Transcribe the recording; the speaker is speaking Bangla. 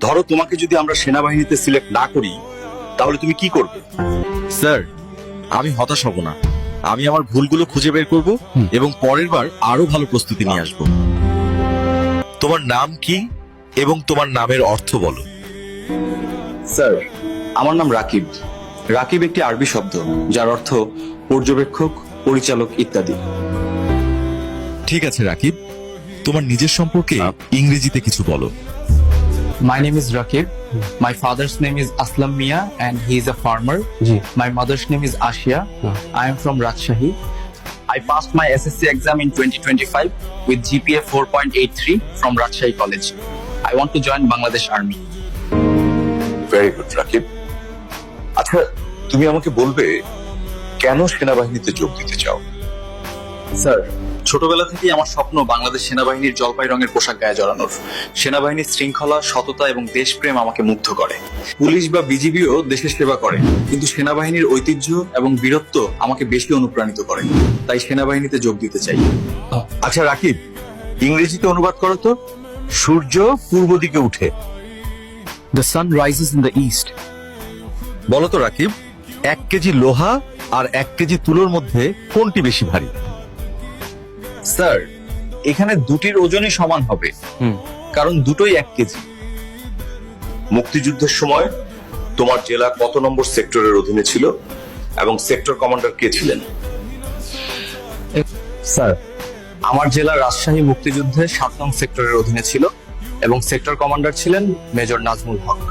ধরো তোমাকে যদি আমরা সেনাবাহিনীতে সিলেক্ট না করি তাহলে তুমি কি করবে? স্যার, আমি হতাশ হব না। আমি আমার ভুলগুলো খুঁজে বের করব এবং পরের বার আরো ভালো প্রস্তুতি নিয়ে আসব। তোমার নাম কি এবং তোমার নামের অর্থ বলো। স্যার, আমার নাম রাকিব। রাকিব একটি আরবি শব্দ যার অর্থ পর্যবেক্ষক, পরিচালক ইত্যাদি। ঠিক আছে রাকিব, তোমার নিজের সম্পর্কে ইংরেজিতে কিছু বলো। My name is Rakib. My father's name is Aslam Mia and he is a farmer. My mother's name is Ashia. I am from Rajshahi. I passed my SSC exam in 2025 with GPA 4.83 from Rajshahi College. I want to join Bangladesh Army. Very good Rakib. আচ্ছা, তুমি আমাকে বলবে কেন সেনাবাহিনীতে যোগ দিতে চাও? স্যার, ছোটবেলা থেকেই আমার স্বপ্ন বাংলাদেশ সেনাবাহিনীর জলপাই রঙের পোশাক গায়ে জড়ানোর। সেনাবাহিনীর শৃঙ্খলা, সততা এবং দেশপ্রেম আমাকে মুগ্ধ করে। পুলিশ বা বিজিবিও দেশের সেবা করে, কিন্তু সেনাবাহিনীর ঐতিহ্য এবং বীরত্ব আমাকে বেশি অনুপ্রাণিত করে। তাই সেনাবাহিনীতে যোগ দিতে চাই। আচ্ছা রাকিব, ইংরেজিতে অনুবাদ করো তো। সূর্য পূর্ব দিকে উঠে। The sun rises in the east. বলো তো রাকিব, 1 কেজি লোহা আর 1 কেজি তুলোর মধ্যে কোনটি বেশি ভারী? স্যার, এখানে দুটির ওজনই সমান হবে, কারণ দুটোই 1 কেজি। মুক্তিযুদ্ধের সময় তোমার জেলা কত নম্বর সেক্টরের অধীনে ছিল এবং সেক্টর কমান্ডার কে ছিলেন? স্যার, আমার জেলা রাজশাহী মুক্তিযুদ্ধে 7 নং সেক্টরের অধীনে ছিল এবং সেক্টর কমান্ডার ছিলেন মেজর নাজমুল হক।